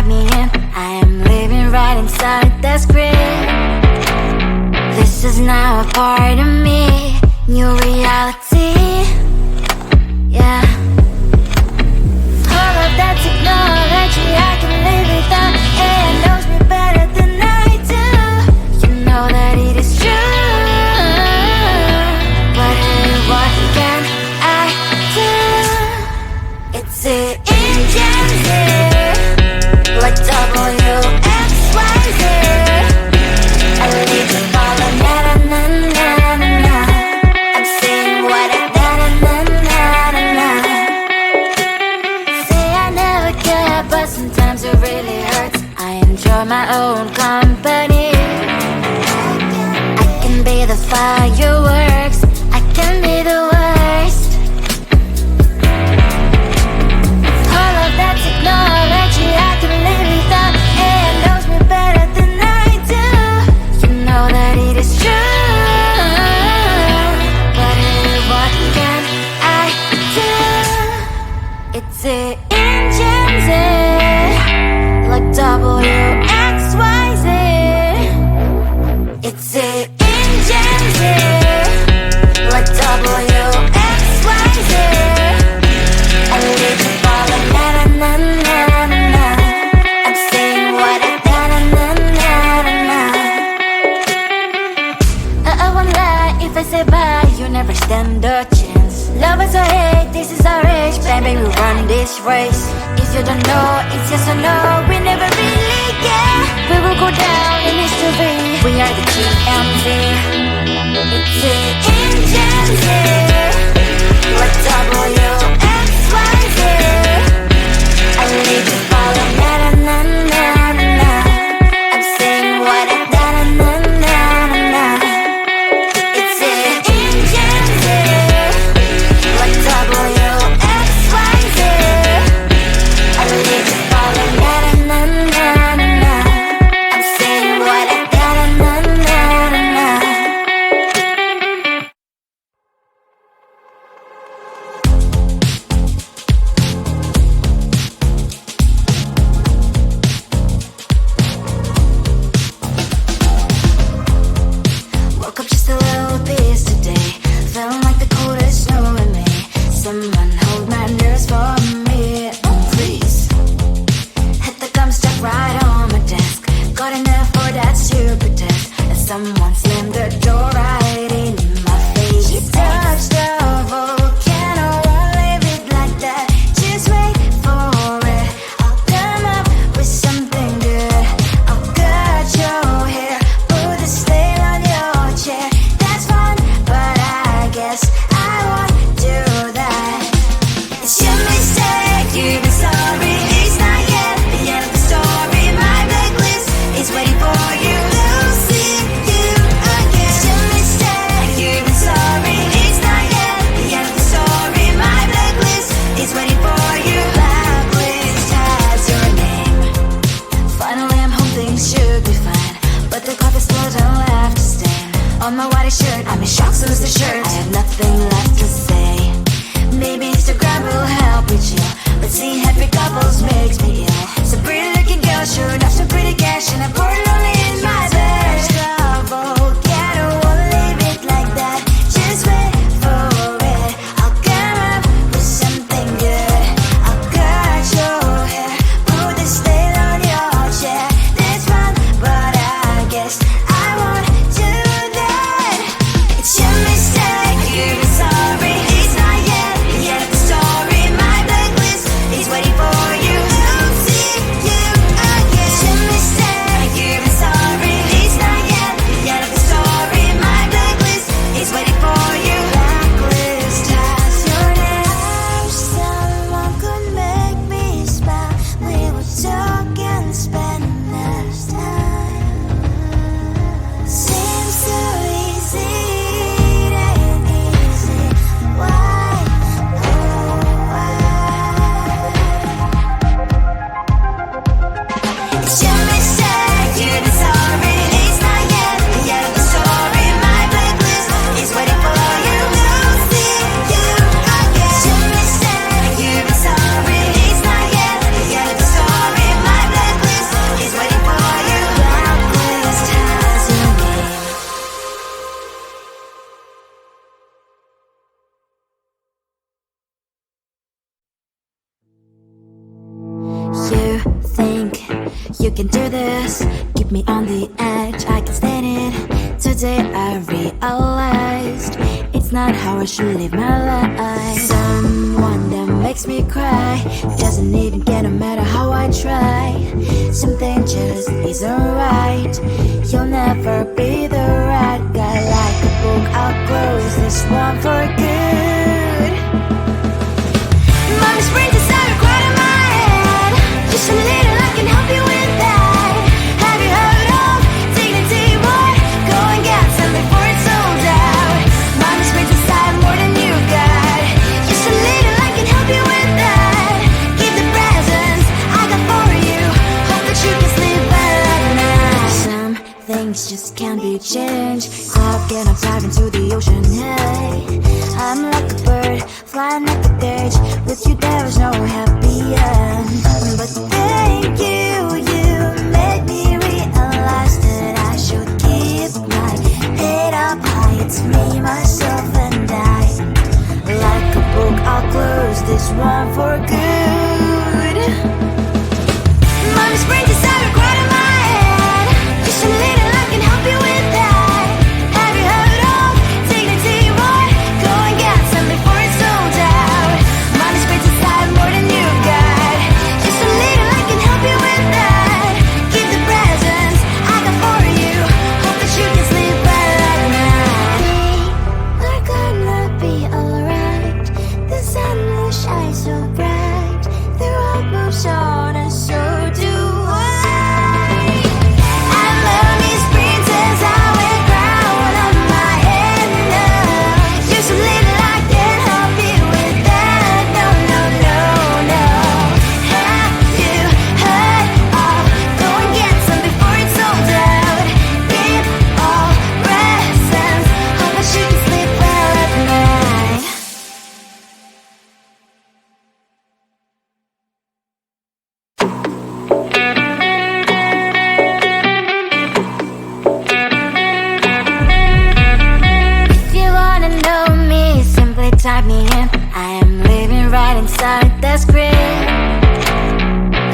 me in. I am living right inside the screen. This is now a part of me, new reality. Yeah. All of that technology I can live without. AI knows me better than I do. You know that it is true. But hey, what can I do? It's the engines here, like WXYZ. I need to follow na-na-na-na-na-na. I'm saying what I na-na-na-na-na. Say I never care, but sometimes it really hurts. I enjoy my own company. I can be the fireworks, I can be the worst. All of that technology I can live without. AI knows me better than I do. You know that it is true. But hey, what can I do? It's the engines, like WXYZ. It's the engines, like WXYZ. I need to follow na-na-na-na-na-na. I'm saying what I na-na-na-na-na. I won't lie if I say bye, you never stand a chance. Love is or hate, this is our age, baby, we run this race. If you don't know, it's yes or no, we never really care. We will go down in history, we are the GMZ. It's the engines here, like WXYZ. I need to follow na-na-na-na-na-na. I'm saying what I na-na-na-na-na. It's the engines here, like WXYZ. I need to follow na-na-na-na-na-na. I'm saying what I na-na-na-na-na. Woke up just a little pissed today. Feeling like the coldest snow in me. Someone hold my nerves for me, oh please. Hit the gum stuck right on my desk. Got enough for that stupid test. And someone slammed the door right in my face. You touched the volcano, won't leave it like that. Just wait for it. I'll come up with something good. I'll cut your hair, put the stain on your chair. That's fun, but I guess I won't do that. It's your mistake, you've been sorry. It's not yet the end of the story. My blacklist is waiting for you. We'll see you again. It's your mistake, you've been sorry. It's not yet the end of the story. My blacklist is waiting for you. Blacklist has your name. Finally I'm home, things should be fine. But the coffee still don't have to stain on my white shirt. I'm in shock, so is the shirt. I have nothing left to say. Maybe Instagram will help me chill, but seeing happy couples makes me ill. Some pretty looking girl showed off some pretty cash, and I poured it only in my bed. Volcano, won't leave it like that. Just wait for it. I'll come up with something good. I'll cut your hair, put the stain on your chair. That's fun, but I guess I won't do that. It's your mistake, you've been sorry. It's not yet the end of the story. My blacklist is waiting for you. We'll see you again. It's your mistake, you've been sorry. can do this. Keep me on the edge, I can stand it. Today I realized it's not how I should live my life. Someone that makes me cry doesn't even get no matter how I try. Something just isn't right. You'll never be the right guy. Like a book, I'll close this one for good. Mommy's brain decided right in my head. Just a little, I can help you with that. Have you heard of dignity, boy? Go and get some before it's sold out. Mommy's brain decided more than you got. Just a little, I can help you with that. Keep the presents I got for you. Hope that you can sleep well at night. Some things just can't be changed. Cloud getting diving to the ocean, hey. I'm like a bird, flying like a cage. With you there is no happy end. But thank you, you made me realize that I should keep my head up high. It's me, myself and I. Like a book, I'll close this one for good. Mommy's brain decided right in my head. Just a little, I can help you with that. Have you heard of dignity, boy? Go and get some before it's sold out. Mommy's brain decided more than you got. Just a little, I can help you with that. Keep the presents I got for you. Hope that you can sleep well at night. We're gonna be alright. The sun will shine so bright. The road moves on and so do I. I love these princess, I wear crown on my head now. Just a little, I can help you with that. No, no, no, no. Have you heard of? Go and get some before it's sold out. Keep all presents. Hope that you can sleep well at night. If you wanna know me, simply type me in. I am living right inside the screen.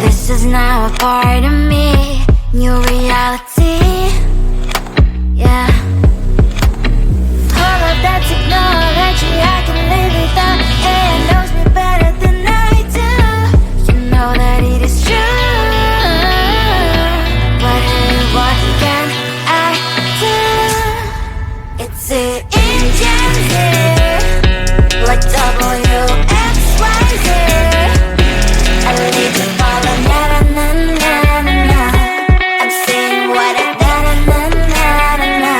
This is now a part of me, new reality. Yeah. All of that technology I can live without. It knows me better than I do. You know that it is true. But hey, what can I do? It's the engine here, like WXYZ. I need to follow, na na na na na na. I'm saying what I na na na na na na.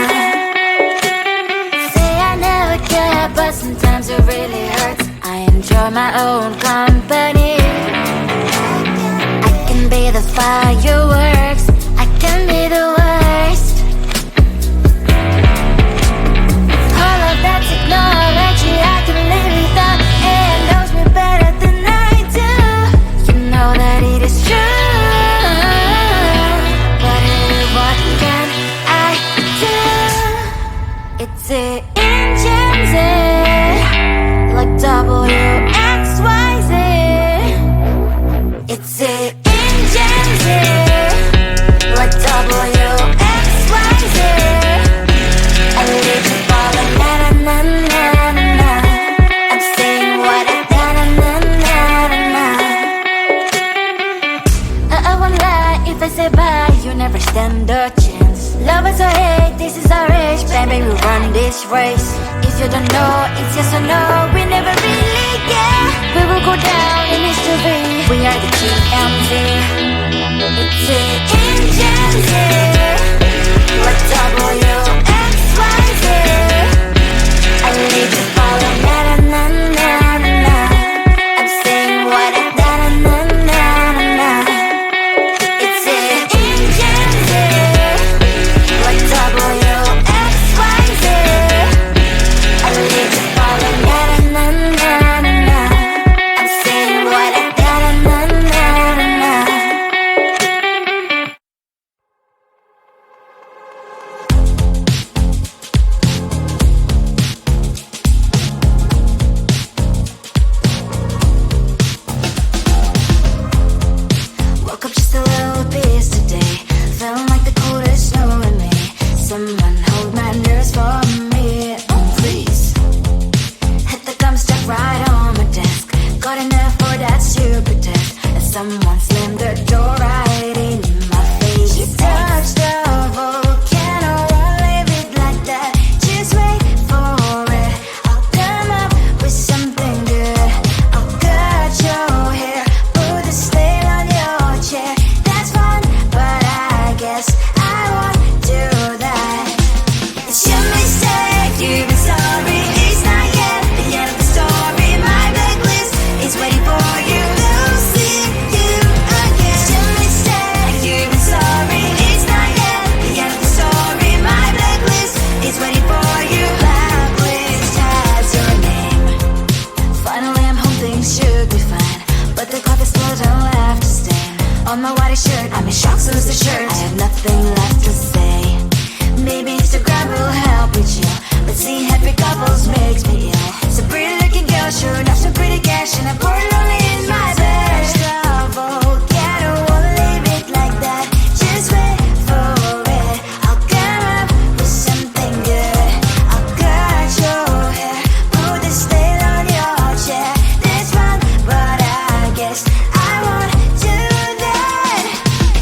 Say I never care, but sometimes it really hurts. I enjoy my own company. I can be the fireworks, I can be the worst. All of that technology I can live without. It knows me better than I do. You know that it is true. But hey, what can I do? It's the engines, like WXYZ. It's the engines, like WXYZ. I need to follow, na na na na na na. I'm saying what I na na na na na na. I won't lie if I say bye, you never stand a chance. Love us or hate, this is our age, baby, we run this race. If you don't know, it's yes or no, we never really get. We will go down in history, we are the GMZ. It's the engines here, like WXYZ. I need to follow, na na na na na na. I'm saying what I na na na na na na. It's the engines here, like WXYZ. I need to follow, na na na na na. I'm saying what I na na na na na. you've been sorry. It's not yet the end of the story. My blacklist is waiting for you. I'll see you again. Simply said you've been sorry. It's not yet the end of the story. My blacklist is waiting for you. Blacklist has your name. Finally I'm home, things should be fine, but the coffee still don't left to stain on my white shirt. I'm in shock, so lose the shirt. I have nothing left to say. Maybe Instagram will help with you, but seeing happy couples makes me ill. So pretty looking girl, sure enough, so pretty cash, and I'm pouring only in my bed. Trouble, yeah, I don't wanna leave it like that. Just wait for it. I'll come up with something good. I'll cut your hair, put the stain on your chair. This one, but I guess I won't do that.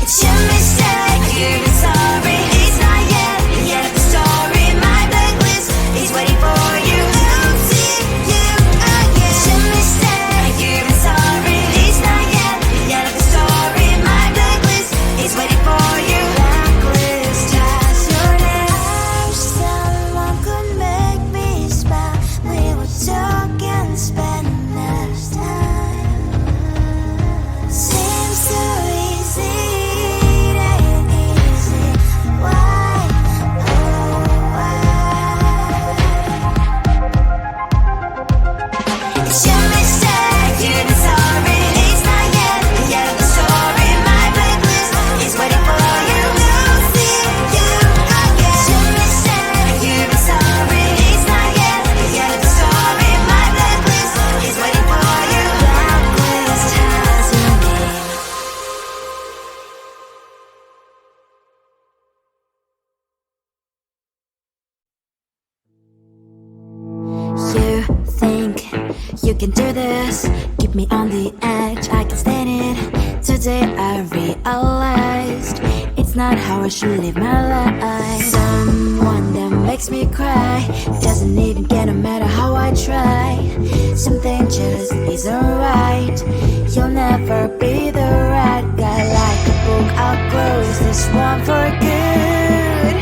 It's your mistake, you've been sorry. It's not yet the end of the story. My blacklist is waiting for you. I'll see you again. It's your mistake, you've been sorry. It's not yet the end of the story. My blacklist is waiting for you. Blacklist has your name. I wish someone could make me smile. We would talk and spend enough time. Seems so easy, it ain't easy. Why, oh why? It's your mistake, you've been sorry. It's not yet the end of the story. My blacklist is waiting for you. I'll see you again. It's your mistake, you've been sorry. It's not yet the end of the story. My blacklist is waiting for you. Blacklist has your name. You think you can do this, keep me on the edge, I can stand it. Today I realized it's not how I should live my life. Someone that makes me cry doesn't even get no matter how I try. Something just isn't right. You'll never be the right guy. Like a book, I'll close this one for good.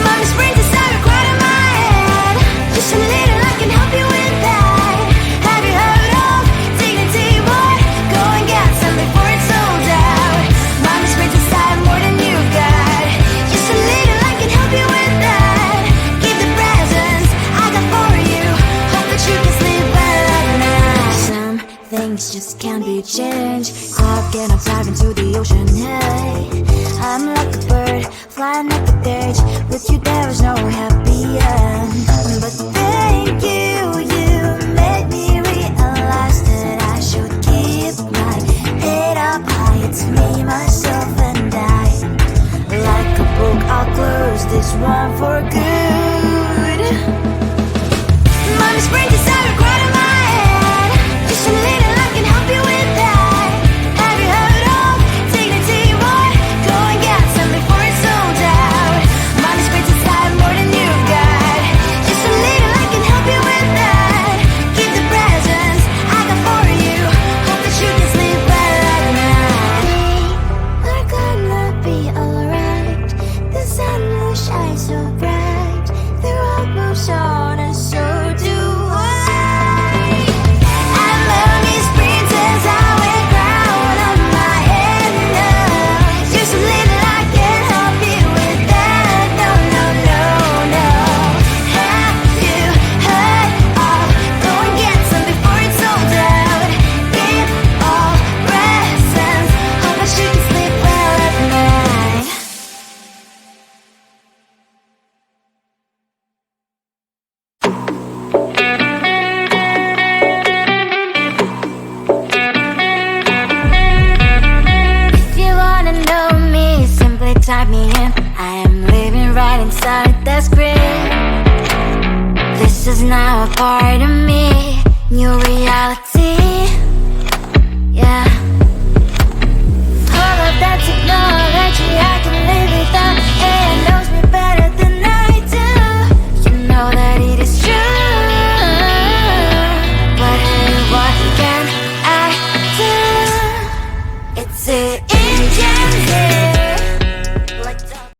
Mommy's brains inside are quite in my head. Just a little, I can help you with that. Have you heard of dignity, boy? Go and get some before it's sold out. Mommy's brains inside more than you've got. Just a little, I can help you with that. Keep the presents I got for you. Hope that you can sleep well at night. Some things just can't be changed. I'll get up, dive into the ocean, hey. I'm like a bird, flying like a cage. With you there is no happy end. But thank you, you made me realize that I should keep my head up high. It's me, myself and I. Like a book, I'll close this one for good. Mommy's brains inside are quite in my head. Just a little, I can help you with that. Have you heard of dignity, boy? Go and get some before it's sold out. Mommy's brains inside more than you've got. Just a little, I can help you with that. Keep the presents I got for you. Hope that you can sleep well at night. We're gonna be alright. The sun will shine so bright. The road moves on and so do I. And mommy's princess, I wear crown on my head now. Just a little, I can help you with that. No, no, no, no. Have you heard of? Go and get some before it's sold out. Give all presents. Hope that you can sleep well at night. If you wanna know me, simply type me in. I am living right inside the screen. This is now a part of me. New reality.